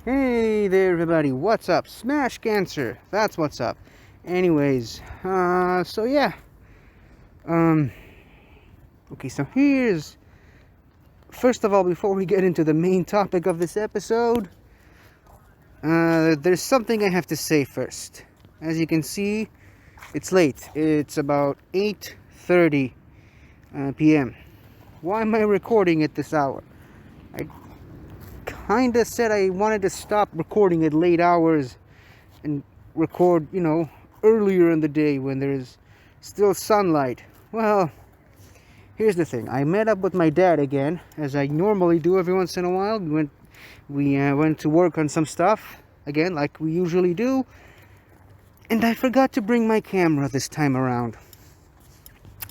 Hey there, everybody. What's up? Smash Cancer. That's what's up. Anyways, so yeah. Um, okay, so first of all, before we get into the main topic of this episode, there's something I have to say first. As you can see, it's late. It's about 8:30 p.m. Why am I recording at this hour? I kinda said I wanted to stop recording at late hours and record, earlier in the day when there's still sunlight. Well, here's the thing. I met up with my dad again, as I normally do every once in a while. We went to work on some stuff again, like we usually do, and I forgot to bring my camera this time around.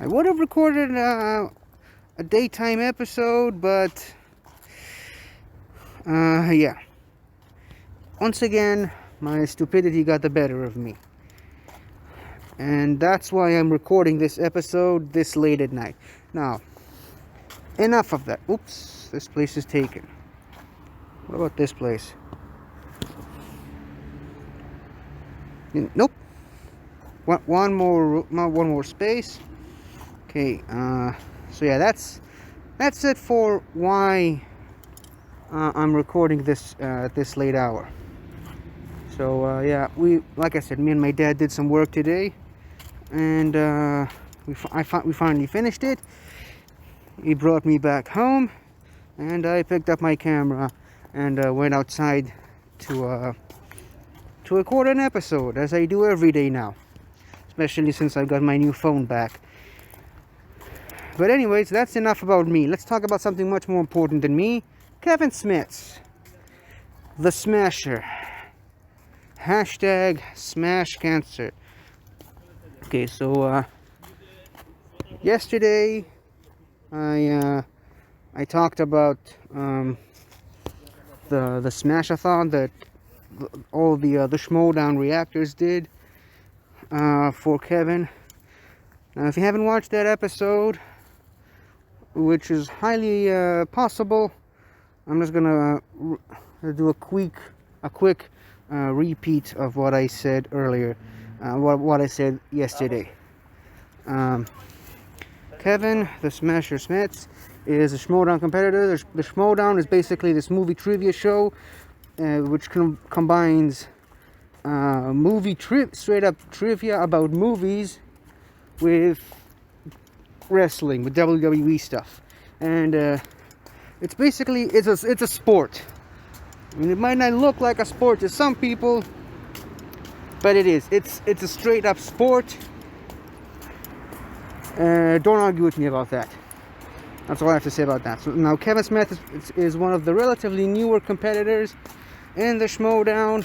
I would have recorded a daytime episode, but yeah. Once again, my stupidity got the better of me. And that's why I'm recording this episode this late at night. Now, enough of that. Oops, this place is taken. What about this place? Nope. One more space. Okay, so yeah, that's it for why I'm recording this this late hour. So yeah, like I said, me and my dad did some work today, and we finally finished it. He brought me back home, and I picked up my camera and went outside to record an episode, as I do every day now, especially since I've got my new phone back. But anyways, that's enough about me. Let's talk about something much more important than me. Kevin Smith, the Smasher. Hashtag Smash Cancer. Okay, so yesterday I talked about the Smash-A-Thon that all the Schmodown reactors did for Kevin. Now, if you haven't watched that episode, which is highly possible, I'm just gonna do a quick repeat of what I said earlier, what I said yesterday. Kevin, the Smasher Smith, is a Schmodown competitor. The Schmodown is basically this movie trivia show, which combines straight up trivia about movies with wrestling, with WWE stuff, and it's basically it's a sport. I mean, it might not look like a sport to some people, but it is. It's a straight up sport. Don't argue with me about that. That's all I have to say about that. So now, Kevin Smith is one of the relatively newer competitors in the Schmodown.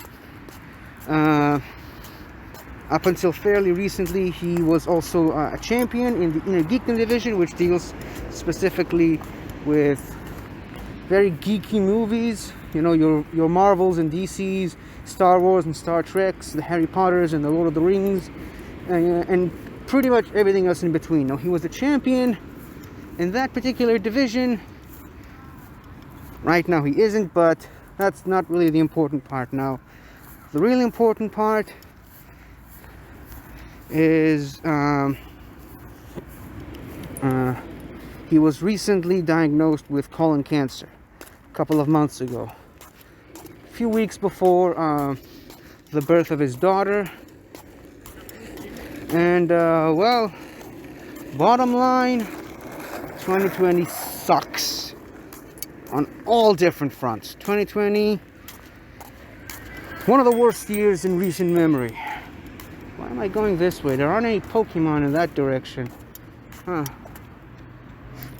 Up until fairly recently, he was also a champion in the Geek division, which deals specifically with very geeky movies. You know, your Marvels and DCs, Star Wars and Star Treks, the Harry Potters and the Lord of the Rings, and pretty much everything else in between. Now, he was a champion in that particular division. Right now he isn't, but that's not really the important part now. The really important part is he was recently diagnosed with colon cancer a couple of months ago, a few weeks before the birth of his daughter. And well, bottom line, 2020 sucks on all different fronts. 2020, one of the worst years in recent memory. Why am I going this way? There aren't any Pokémon in that direction. Huh.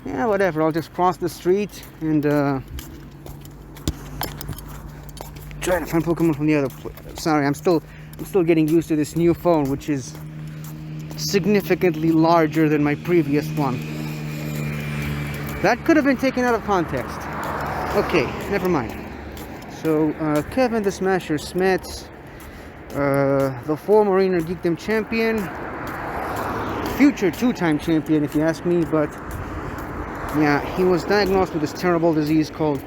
Yeah, whatever. I'll just cross the street and try to find Pokémon from the other place. Sorry, I'm still getting used to this new phone, which is significantly larger than my previous one. That could have been taken out of context. Okay, never mind. So, Kevin the Smasher Smith, the former Inner Geekdom champion, future two-time champion if you ask me, but yeah, he was diagnosed with this terrible disease called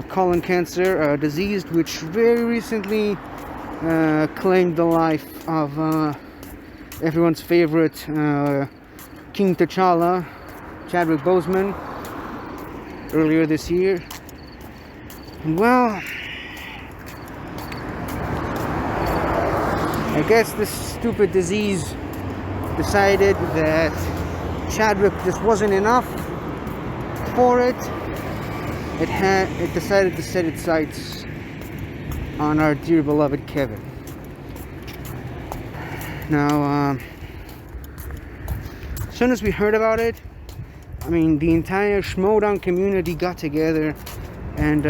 colon cancer, a disease which very recently claimed the life of everyone's favorite King T'Challa, Chadwick Boseman, earlier this year. And well, I guess this stupid disease decided that Chadwick just wasn't enough for it. It decided to set its sights on our dear beloved Kevin. Now, as soon as we heard about it, I mean, the entire Schmoedown community got together and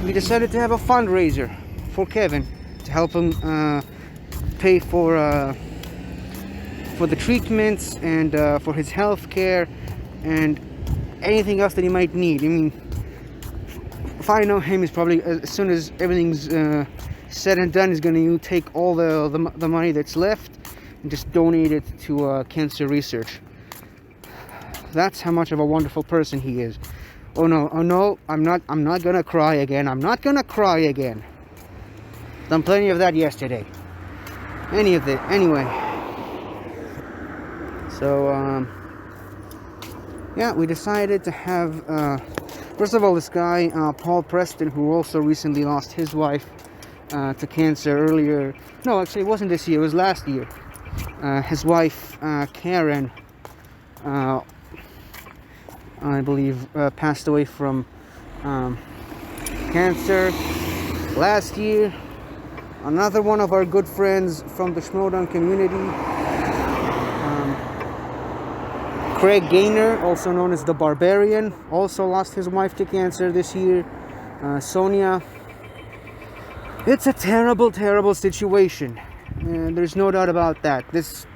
we decided to have a fundraiser for Kevin to help him pay for the treatments and for his health care and anything else that he might need. I mean, if I know him, he's probably, as soon as everything's said and done, he's going to take all the money that's left and just donate it to cancer research. That's how much of a wonderful person he is. Oh no, I'm not gonna cry again. I'm not gonna cry again. Done plenty of that yesterday. Anyway. So yeah, we decided to have first of all, this guy Paul Preston, who also recently lost his wife to cancer earlier. No, actually it wasn't this year, it was last year. His wife Karen, I believe, passed away from cancer last year. Another one of our good friends from the Schmoedown community, Craig Gaynor, also known as the Barbarian, also lost his wife to cancer this year. Sonia. It's a terrible, terrible situation, and there's no doubt about that. This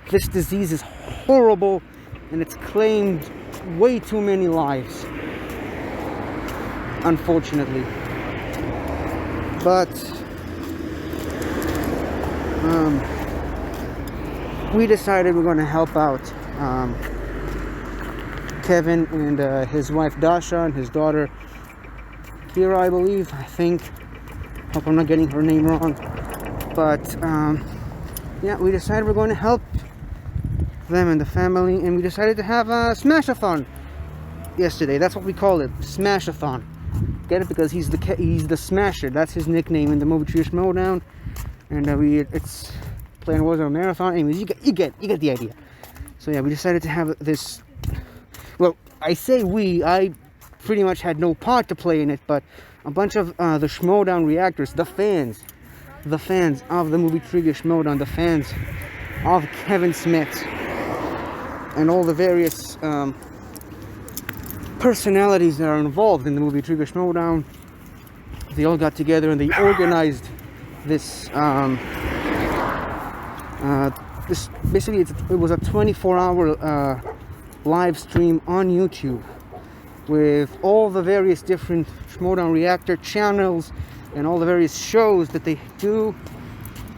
disease is horrible, and it's claimed way too many lives, unfortunately. But we decided we're going to help out Kevin and his wife Dasha and his daughter Kira, I believe. I think. Hope I'm not getting her name wrong. But yeah, we decided we're going to help them and the family, and we decided to have a Smash-A-Thon yesterday. That's what we call it, Smash-A-Thon. Get it? Because he's the Smasher. That's his nickname in the movie Tree Schmoedown. And it's playing Warzone Marathon. Anyways, you get the idea. So yeah, we decided to have this. Well, I say we. I pretty much had no part to play in it, but a bunch of the Schmoedown reactors, the fans of the movie Trivia Schmoedown, the fans of Kevin Smith, and all the various personalities that are involved in the movie Trivia Schmoedown, they all got together and they organized this. This basically it was a 24-hour live stream on YouTube with all the various different Schmoedown reactor channels and all the various shows that they do.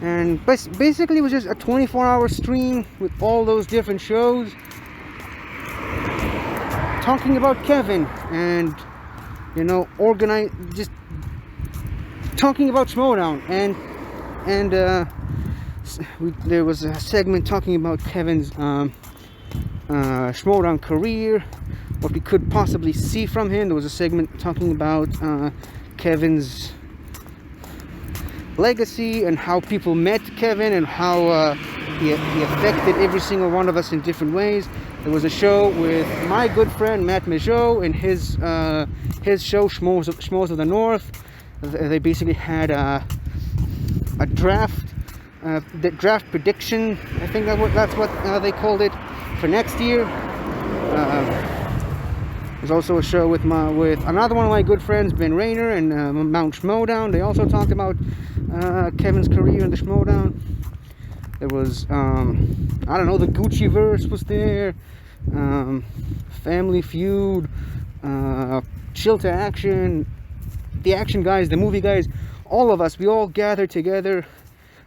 And basically it was just a 24-hour stream with all those different shows talking about Kevin and, you know, just talking about Schmoedown. And there was a segment talking about Kevin's Schmoedown career, what we could possibly see from him. There was a segment talking about Kevin's legacy and how people met Kevin and how he affected every single one of us in different ways. There was a show with my good friend Matt Majot and his show Schmoes of the North. They basically had a draft, the draft prediction. I think that's what they called it for next year. There's also a show with another one of my good friends, Ben Rayner, and Mount Schmoedown. They also talked about Kevin's career in the Schmoedown. There was, I don't know, the Gucci-verse was there, Family Feud, Chill to Action, the Action guys, the movie guys, all of us, we all gathered together.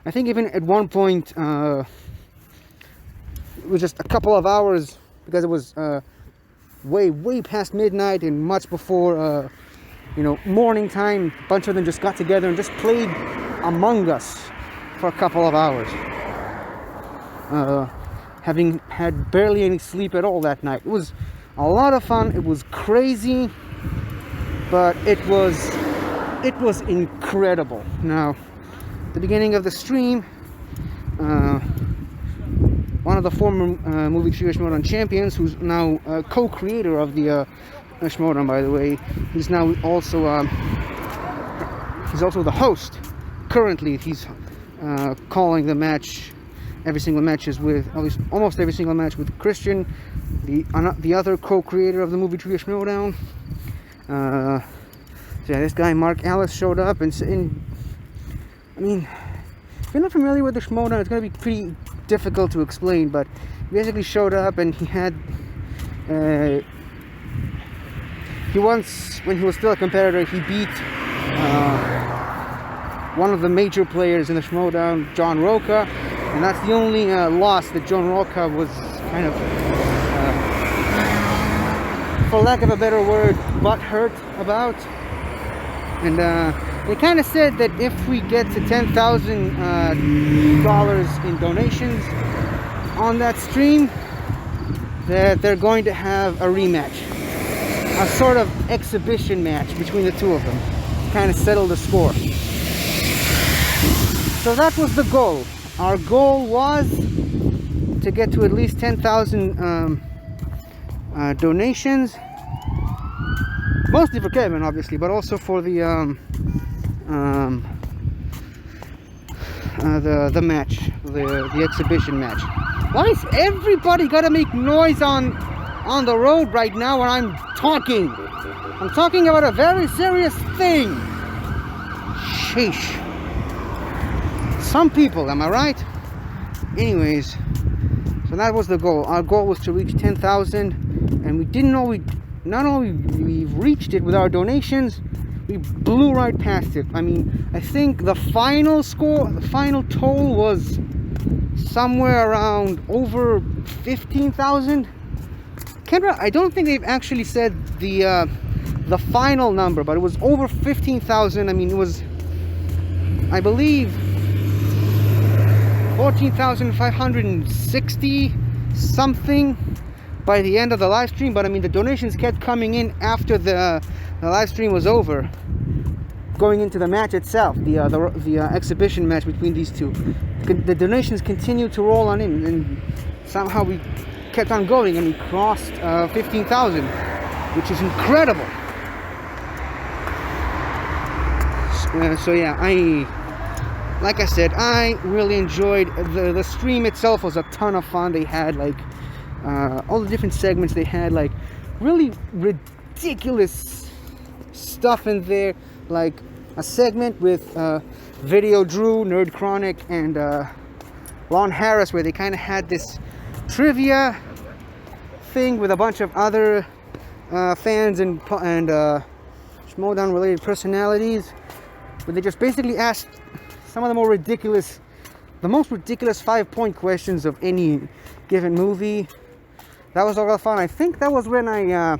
I think even at one point, it was just a couple of hours, because it was way past midnight and much before, you know, morning time. A bunch of them just got together and just played Among Us for a couple of hours. Having had barely any sleep at all that night. It was a lot of fun. It was crazy, but it was incredible. Now, at the beginning of the stream, one of the former Movie Trivia Schmodown champions, who's now co-creator of the Schmodown, by the way, he's now also the host. Currently, he's calling the match. Every single match is with, at least almost every single match with Christian, the other co-creator of the Movie Trivia Schmodown. So yeah, this guy Mark Ellis showed up, and I mean, if you're not familiar with the Schmodown, it's gonna be pretty difficult to explain. But he basically showed up, and he had he once, when he was still a competitor, he beat one of the major players in the Schmodown, John Roca. And that's the only loss that John Roca was kind of, for lack of a better word, butthurt about. And they kind of said that if we get to $10,000 in donations on that stream, that they're going to have a rematch. A sort of exhibition match between the two of them. Kind of settle the score. So that was the goal. Our goal was to get to at least 10,000 donations, mostly for Kevin, obviously, but also for the match, the exhibition match. Why is everybody gotta make noise on the road right now when I'm talking? I'm talking about a very serious thing. Sheesh. Some people, am I right? Anyways, so that was the goal. Our goal was to reach 10,000, and we didn't know not only we reached it with our donations, we blew right past it. I mean, I think the final score, the final total was somewhere around over 15,000. I don't think they've actually said the final number, but it was over 15,000. I mean, it was, I believe, 14,560 something by the end of the live stream. But I mean, the donations kept coming in after the live stream was over, going into the match itself, the exhibition match between these two. The donations continued to roll on in, and somehow we kept on going, and we crossed 15,000, which is incredible. So yeah, like I said, I really enjoyed the stream itself. Was a ton of fun. They had like all the different segments. They had like really ridiculous stuff in there, like a segment with Video Drew, Nerd Chronic, and Lon Harris, where they kind of had this trivia thing with a bunch of other fans and Schmodown related personalities, where they just basically asked some of the most ridiculous 5-point questions of any given movie. That was a lot of fun. I think that was when I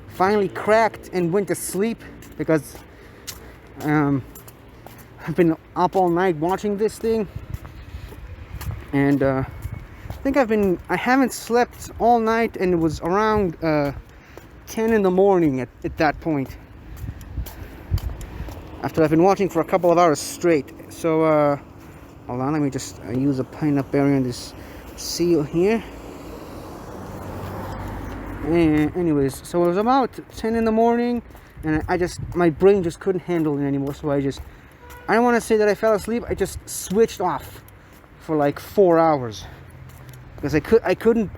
finally cracked and went to sleep, because I've been up all night watching this thing, and I think I haven't slept all night, and it was around 10 in the morning at that point, after I've been watching for a couple of hours straight. So hold on, let me just use a pineapple barrier on this seal here. And anyways, so it was about 10 in the morning, and my brain just couldn't handle it anymore. So I don't want to say that I fell asleep. I just switched off for like 4 hours, because I couldn't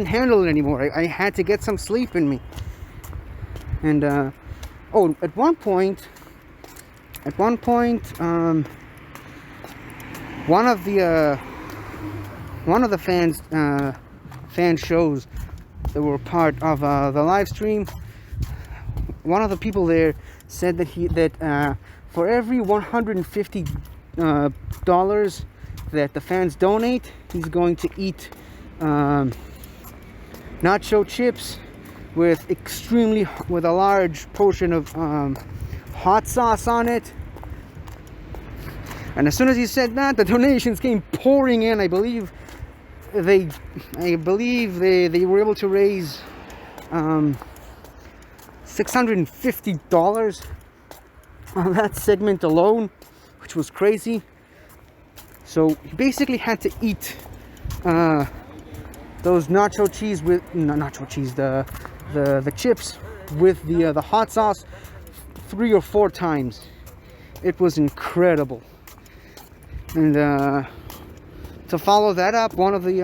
handle it anymore. I had to get some sleep in me. And at one point, one of the fan shows that were part of the live stream, one of the people there said that for every $150 that the fans donate, he's going to eat nacho chips with a large portion of hot sauce on it. And as soon as he said that, the donations came pouring in. I believe they were able to raise $650 on that segment alone, which was crazy. So he basically had to eat those nacho cheese with the chips with the hot sauce 3 or 4 times. It was incredible. And to follow that up, one of the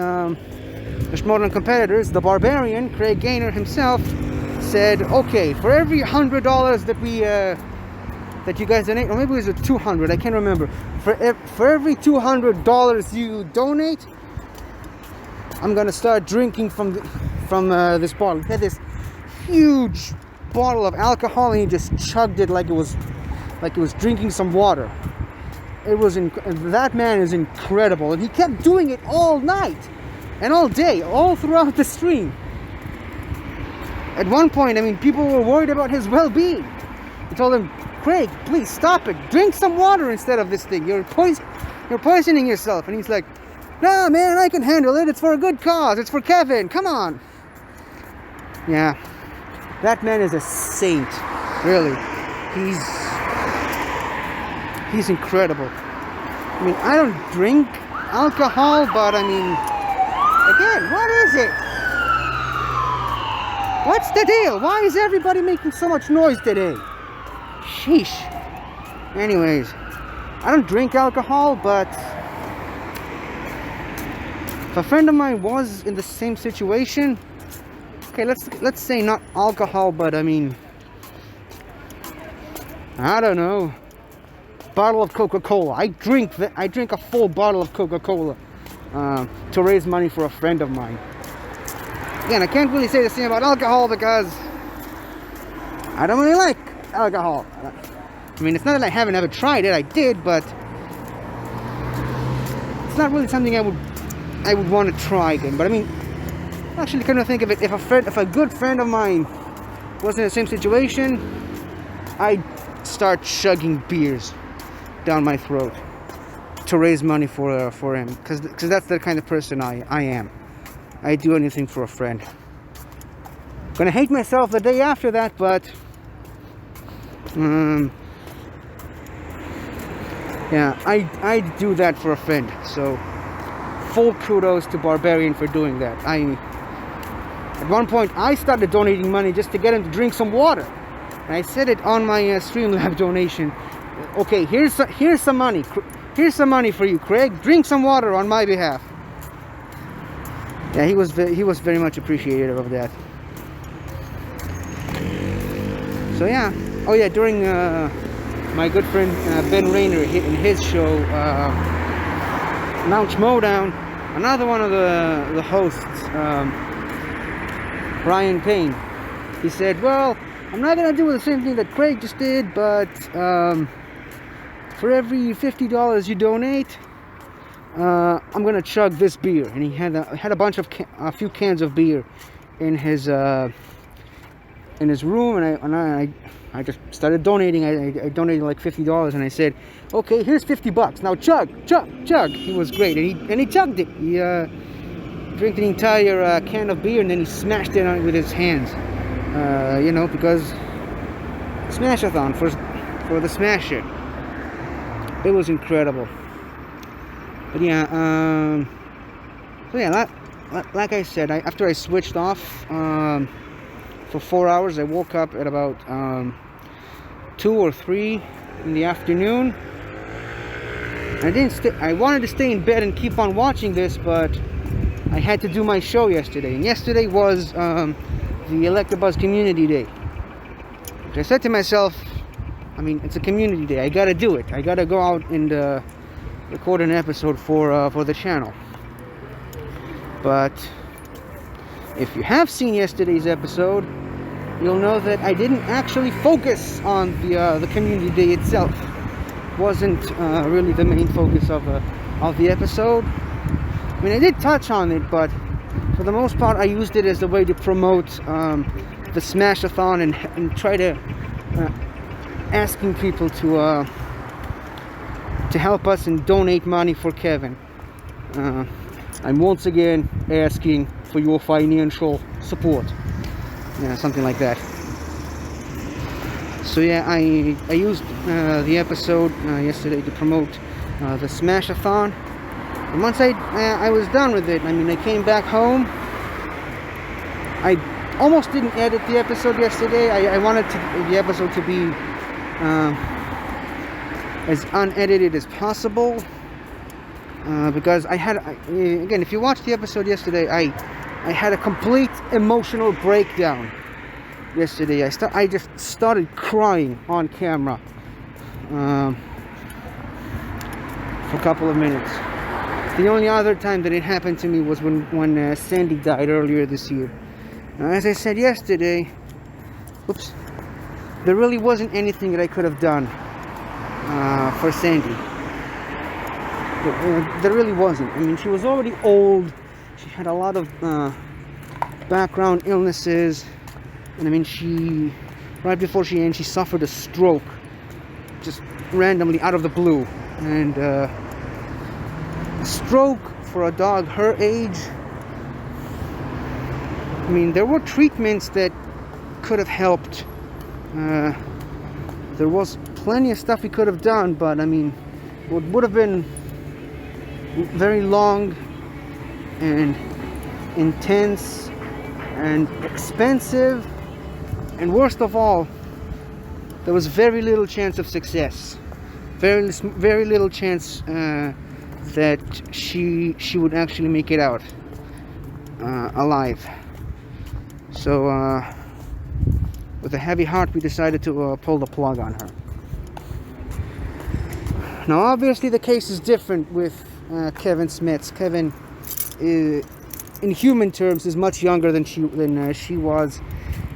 Smash-A-Thon competitors, the Barbarian, Craig Gaynor himself, said, okay, for every $100 that you guys donate, or maybe it was 200, I can't remember. For every $200 you donate, I'm gonna start drinking from this bottle. He had this huge bottle of alcohol, and he just chugged it like it was drinking some water. It was that man is incredible, and he kept doing it all night and all day, all throughout the stream. At one point, I mean, people were worried about his well-being. I told him, Craig, please stop it. Drink some water instead of this thing. You're poisoning yourself. And he's like, nah, man, I can handle it. It's for a good cause. It's for Kevin. Come on. Yeah, that man is a saint. Really, he's incredible. I mean, I don't drink alcohol, but I mean, again, what is it? What's the deal? Why is everybody making so much noise today? Sheesh. Anyways, I don't drink alcohol, but if a friend of mine was in the same situation, okay, let's say not alcohol, but I mean, I don't know, bottle of Coca-Cola. I drink a full bottle of Coca-Cola to raise money for a friend of mine. Again, I can't really say the same about alcohol because I don't really like alcohol. I mean, it's not that I haven't ever tried it. I did, but it's not really something I would want to try again. But I mean, actually, kind of think of it, if a good friend of mine was in the same situation, I'd start chugging beers down my throat to raise money for him, because that's the kind of person I am. I do anything for a friend. Gonna hate myself the day after that, but yeah, I do that for a friend. So full kudos to Barbarian for doing that. At one point I started donating money just to get him to drink some water, and I said it on my Streamlab donation. Okay, here's some money. Here's some money for you, Craig. Drink some water on my behalf. Yeah, he was very much appreciative of that. So yeah, oh yeah, during my good friend Ben Rayner in his show, Launch Mowdown, another one of the hosts, Brian Payne, he said, well, I'm not gonna do the same thing that Craig just did, but for every $50 you donate, I'm gonna chug this beer. And he had a few cans of beer in his room, and I just started donating. I donated like $50, and I said, okay, here's $50. Now chug. He was great, and he chugged it. He drank the entire can of beer, and then he smashed it on it with his hands. You know, because Smash-A-Thon for the Smash It. It was incredible. But yeah, so yeah, like I said, after I switched off for 4 hours, I woke up at about 2 or 3 in the afternoon. I wanted to stay in bed and keep on watching this, but I had to do my show yesterday, and yesterday was the Electabuzz Community Day. I said to myself, I mean, it's a community day. I gotta do it. I gotta go out and record an episode for the channel. But if you have seen yesterday's episode, you'll know that I didn't actually focus on the community day itself. It wasn't really the main focus of the episode. I mean, I did touch on it, but for the most part, I used it as a way to promote the Smash-A-Thon and try to asking people to help us and donate money for Kevin. I'm once again asking for your financial support. Yeah, something like that. So yeah, I used the episode yesterday to promote the Smash-A-Thon. And once I was done with it, I mean, I came back home. I almost didn't edit the episode yesterday. I wanted the episode to be as unedited as possible, because I had, again, if you watched the episode yesterday, I had a complete emotional breakdown yesterday. I just started crying on camera for a couple of minutes. The only other time that it happened to me was when Sandy died earlier this year. As I said yesterday, oops, there really wasn't anything that I could have done for Sandy. There really wasn't. I mean, she was already old. She had a lot of background illnesses. And I mean, right before she ended, she suffered a stroke. Just randomly out of the blue. And a stroke for a dog her age, I mean, there were treatments that could have helped. There was plenty of stuff we could have done, but I mean, it would have been very long and intense and expensive, and worst of all, there was very little chance of success. Very little chance that she would actually make it out alive. So with a heavy heart, we decided to pull the plug on her. Now obviously the case is different with Kevin Smits. Kevin, in human terms, is much younger than she was,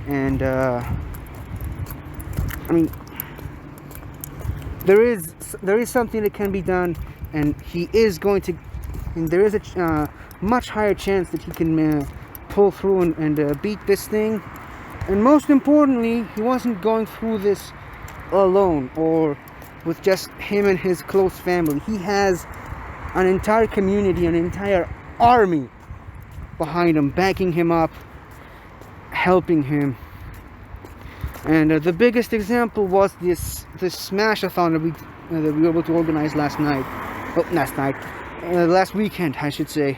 and I mean, there is something that can be done, and he is going to, and there is a much higher chance that he can pull through and beat this thing. And most importantly, he wasn't going through this alone or with just him and his close family. He has an entire community, an entire army behind him, backing him up, helping him. And the biggest example was this Smash-A-Thon that we were able to organize last weekend, I should say.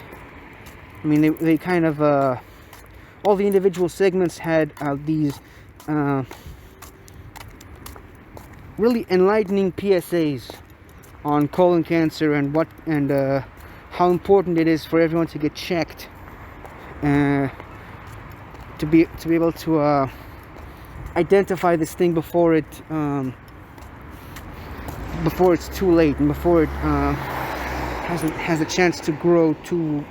I mean, they kind of all the individual segments had these really enlightening PSAs on colon cancer and how important it is for everyone to get checked, to be able to identify this thing before it's too late, and before it has a chance to grow too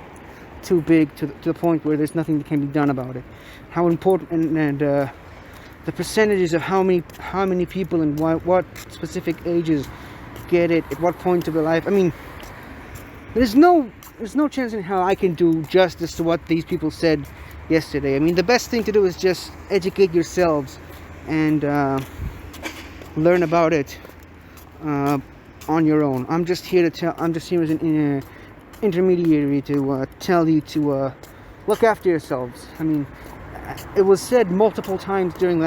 big to the point where there's nothing that can be done about it. How important, and the percentages of how many people and what specific ages get it at what point of their life. I mean, there's no chance in hell I can do justice to what these people said yesterday. I mean, the best thing to do is just educate yourselves and learn about it on your own. I'm just here as an intermediary to tell you to look after yourselves. I mean, it was said multiple times during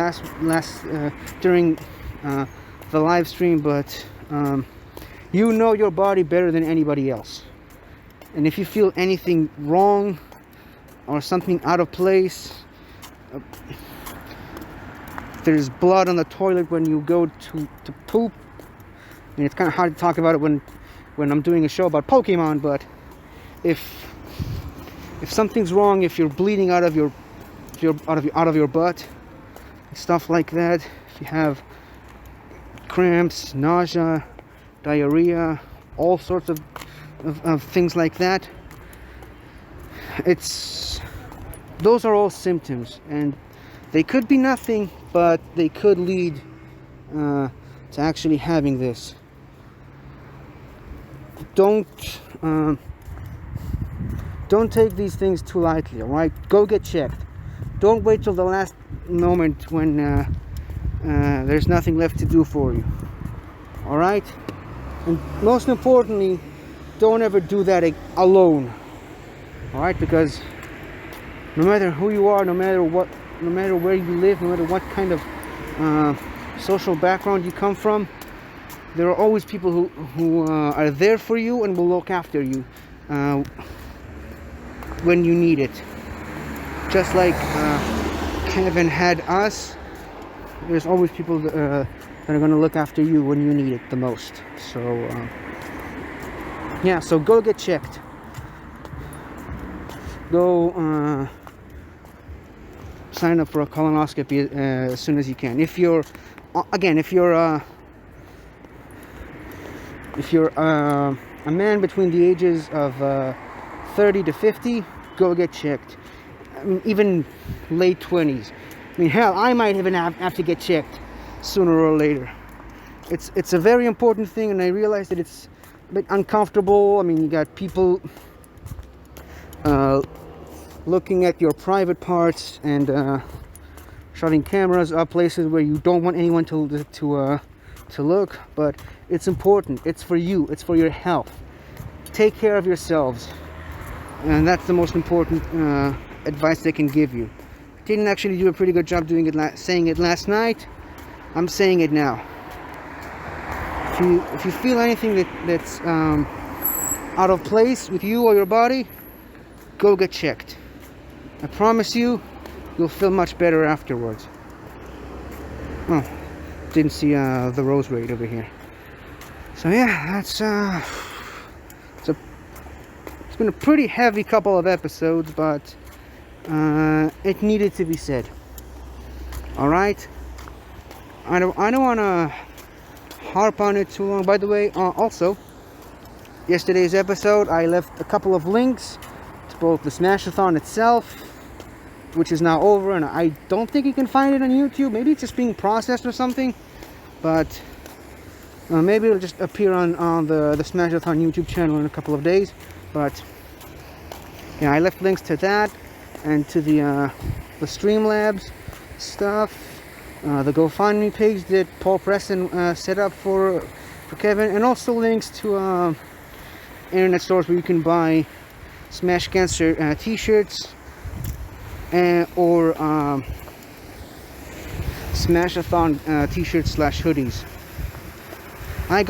during the live stream, but you know your body better than anybody else. And if you feel anything wrong or something out of place, there's blood on the toilet when you go to poop. I mean, it's kind of hard to talk about it when I'm doing a show about Pokemon, but if something's wrong, if you're bleeding out of your butt, stuff like that, if you have cramps, nausea, diarrhea, all sorts of things like that, those are all symptoms, and they could be nothing, but they could lead to actually having this. Don't take these things too lightly, alright? Go get checked. Don't wait till the moment when there's nothing left to do for you. All right, and most importantly, don't ever do that alone. All right, because no matter who you are, no matter where you live, no matter what kind of social background you come from, there are always people who are there for you and will look after you when you need it. Just like Kevin had us, there's always people that are going to look after you when you need it the most. So yeah, so go get checked. Go sign up for a colonoscopy as soon as you can. If you're a man between the ages of 30 to 50, go get checked. I mean, even late 20s. I mean, hell, I might even have to get checked sooner or later. It's a very important thing, and I realize that it's a bit uncomfortable. I mean, you got people looking at your private parts and shutting cameras up places where you don't want anyone to look. But it's important. It's for you. It's for your health. Take care of yourselves, and that's the most important advice they can give you. Didn't actually do a pretty good job doing it, saying it last night. I'm saying it now. If you feel anything that's out of place with you or your body, go get checked. I promise you'll feel much better afterwards. Oh, didn't see the rose rate over here. So yeah, that's it's been a pretty heavy couple of episodes, but it needed to be said. All right. I don't want to harp on it too long. By the way, also, yesterday's episode, I left a couple of links to both the Smash-A-Thon itself, which is now over, and I don't think you can find it on YouTube. Maybe it's just being processed or something, but maybe it'll just appear on the Smash-A-Thon YouTube channel in a couple of days. But yeah, I left links to that and to the Streamlabs stuff. The GoFundMe page that Paul Preston set up for Kevin, and also links to internet stores where you can buy Smash Cancer t-shirts or Smash-A-Thon t-shirts / hoodies. I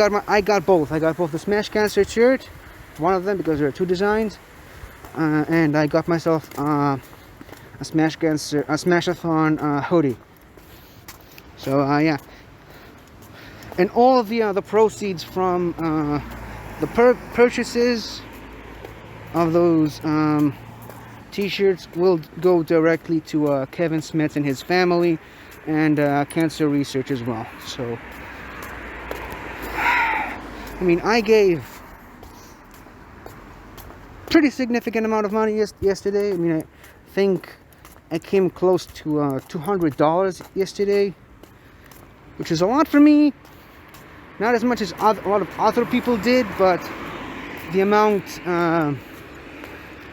got both. I got both the Smash Cancer shirt, one of them because there are two designs, and I got myself a Smash-A-Thon hoodie. So yeah, and all of the proceeds from the purchases of those t-shirts will go directly to Kevin Smith and his family, and cancer research as well. So I mean, I gave pretty significant amount of money yesterday. I mean, I think I came close to $200 yesterday, which is a lot for me. Not as much as a lot of other people did, but the amount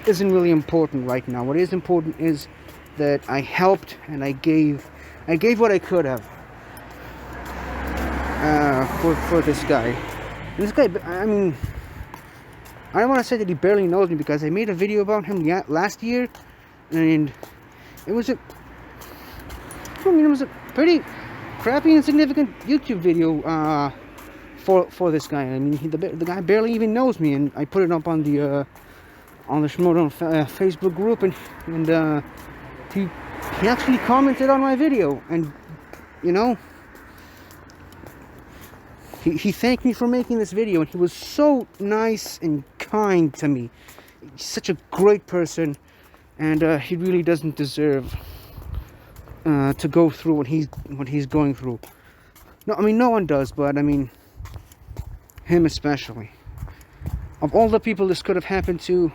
isn't really important right now. What is important is that I helped and I gave what I could have for this guy. And this guy, I mean, I don't want to say that he barely knows me, because I made a video about him last year, and it was a pretty crappy and significant YouTube video for this guy. I mean, the guy barely even knows me, and I put it up on the Smash-A-Thon Facebook group, and he actually commented on my video, and you know, he thanked me for making this video, and he was so nice and kind to me. He's such a great person, and he really doesn't deserve to go through what he's going through. No, I mean, no one does, but I mean, him especially. Of all the people this could have happened to,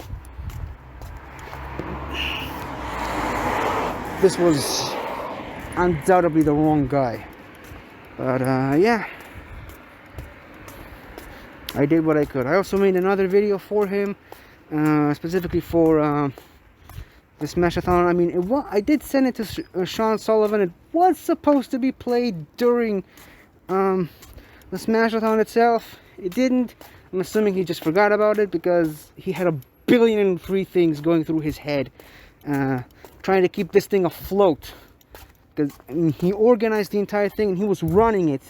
this was undoubtedly the wrong guy. But yeah, I did what I could. I also made another video for him, specifically for the Smash-A-Thon. I mean, I did send it to Sean Sullivan. It was supposed to be played during the Smash-A-Thon itself. It didn't. I'm assuming he just forgot about it because he had 1,000,000,003 things going through his head, trying to keep this thing afloat. Because he organized the entire thing and he was running it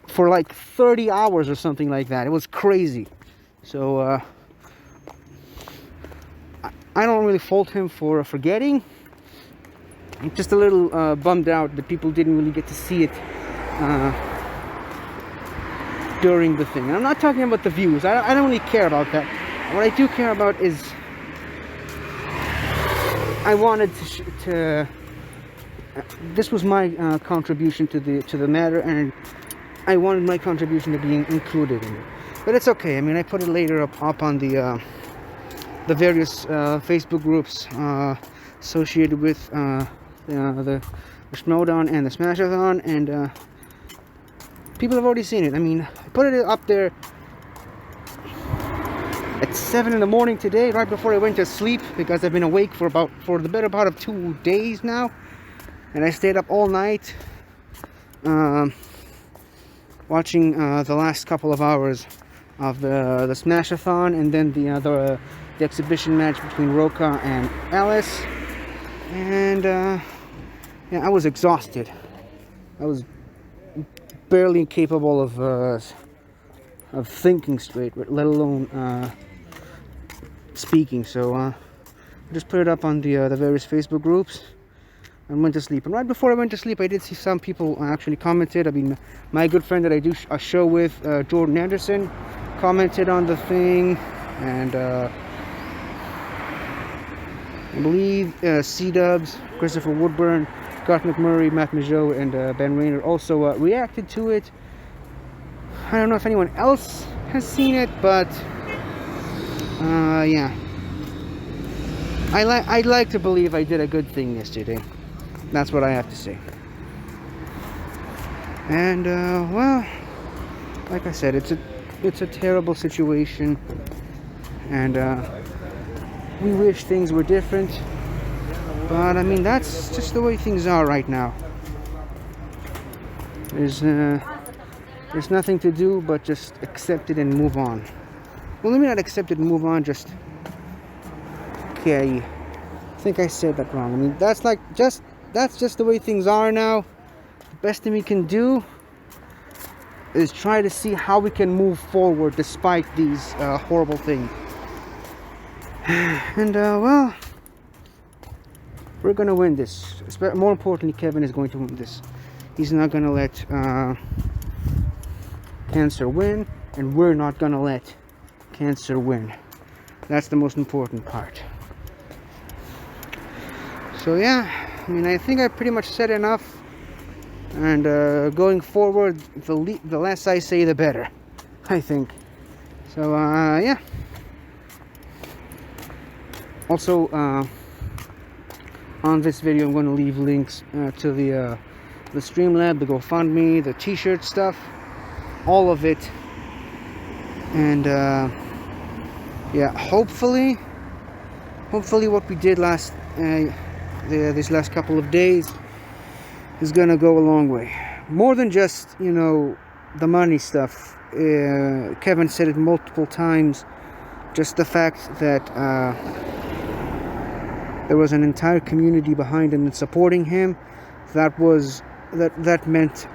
for like 30 hours or something like that. It was crazy. So I don't really fault him for forgetting. I'm just a little bummed out that people didn't really get to see it during the thing. And I'm not talking about the views. I don't really care about that. What I do care about is I wanted to this was my contribution to the matter, and I wanted my contribution to be included in it. But it's okay. I mean, I put it later up on the various Facebook groups associated with the Smash-A-Thon and the Smash-A-Thon, and people have already seen it. I mean, I put it up there at 7 in the morning today, right before I went to sleep, because I've been awake for the better part of 2 days now, and I stayed up all night watching the last couple of hours of the Smash-A-Thon, and then the exhibition match between Roka and Alice. And yeah, I was exhausted. I was barely capable of thinking straight, let alone speaking. So I just put it up on the various Facebook groups and went to sleep. And right before I went to sleep, I did see some people actually commented. I mean, my good friend that I do a show with, Jordan Anderson, commented on the thing, and I believe C-Dubs, Christopher Woodburn, Scott McMurray, Matt Majot, and Ben Rayner also reacted to it. I don't know if anyone else has seen it, but yeah, I'd like to believe I did a good thing yesterday. That's what I have to say. And well, like I said, it's a terrible situation, and we wish things were different. But I mean, that's just the way things are right now. There's nothing to do but just accept it and move on. Well, let me not accept it and move on. Just okay. I think I said that wrong. I mean, that's just the way things are now. The best thing we can do is try to see how we can move forward despite these horrible things. And well, we're gonna win this. More importantly, Kevin is going to win this. He's not gonna let cancer win, and we're not gonna let cancer win. That's the most important part. So yeah, I mean, I think I pretty much said enough. And going forward, the less I say, the better, I think. So yeah. Also, on this video, I'm going to leave links to the Streamlab, the GoFundMe, the T-shirt stuff, all of it. And yeah, hopefully what we did this last couple of days is gonna go a long way. More than just, you know, the money stuff. Kevin said it multiple times. Just the fact that there was an entire community behind him and supporting him. That meant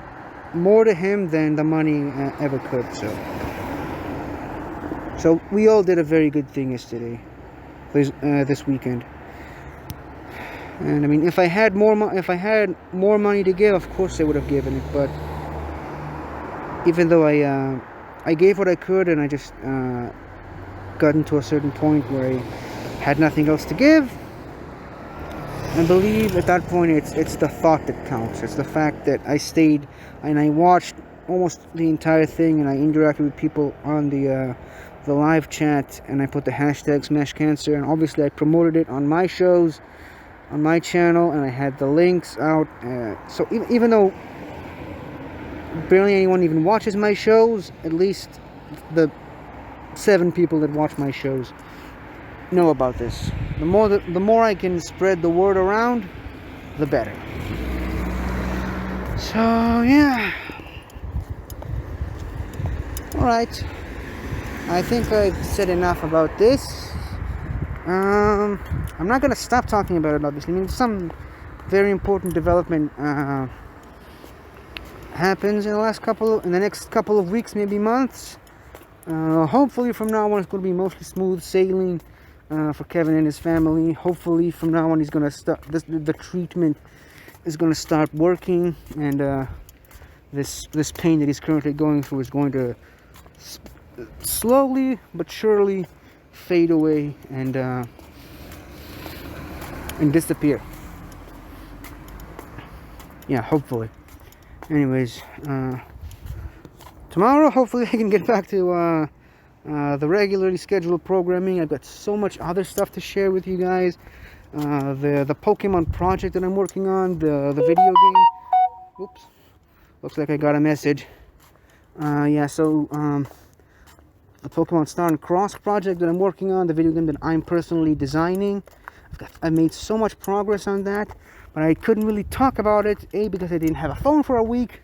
more to him than the money ever could. So we all did a very good thing yesterday, this weekend. And I mean, if I had more money to give, of course I would have given it. But even though I gave what I could, and I just got into a certain point where I had nothing else to give, I believe at that point it's the thought that counts. It's the fact that I stayed and I watched almost the entire thing, and I interacted with people on the live chat, and I put the hashtag #SmashCancer, and obviously I promoted it on my shows, on my channel, and I had the links out. So even though barely anyone even watches my shows, at least the 7 people that watch my shows know about this. The more I can spread the word around, the better. So yeah. Alright. I think I've said enough about this. I'm not gonna stop talking about this. I mean, some very important development happens in the next couple of weeks, maybe months. Hopefully from now on it's going to be mostly smooth sailing for Kevin and his family. Hopefully from now on he's going to start the treatment is going to start working, and this pain that he's currently going through is going to slowly but surely fade away and disappear. Yeah, hopefully. Anyways, tomorrow hopefully I can get back to the regularly scheduled programming. I've got so much other stuff to share with you guys. The Pokemon project that I'm working on, the video game. Oops, looks like I got a message. Yeah, so the Pokemon Star and Cross project that I'm working on, the video game that I'm personally designing. I made so much progress on that, but I couldn't really talk about it. A, because I didn't have a phone for a week,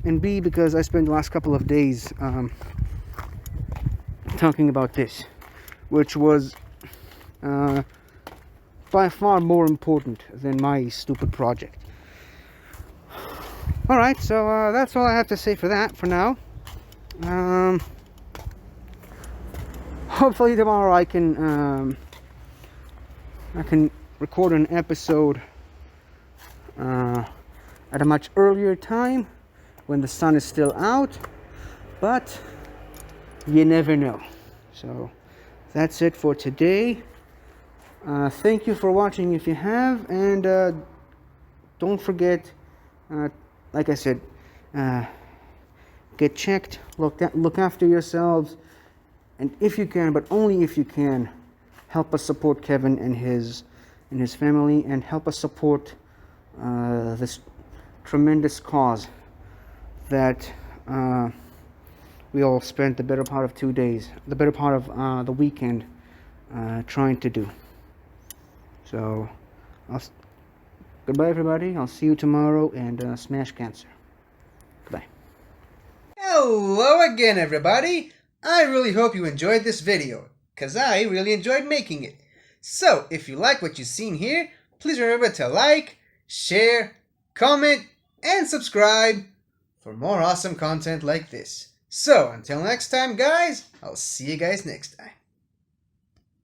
and B, because I spent the last couple of days talking about this, which was by far more important than my stupid project. Alright, so that's all I have to say for that for now. Hopefully tomorrow I can record an episode at a much earlier time when the sun is still out, but you never know. So that's it for today. Thank you for watching if you have, and don't forget, like I said, get checked, look after yourselves, and if you can, but only if you can, help us support Kevin and his family, and help us support this tremendous cause that we all spent the better part of 2 days, the better part of the weekend trying to do. So, goodbye everybody. I'll see you tomorrow, and smash cancer. Goodbye. Hello again, everybody. I really hope you enjoyed this video, because I really enjoyed making it. So, if you like what you've seen here, please remember to like, share, comment, and subscribe for more awesome content like this. So, until next time, guys, I'll see you guys next time.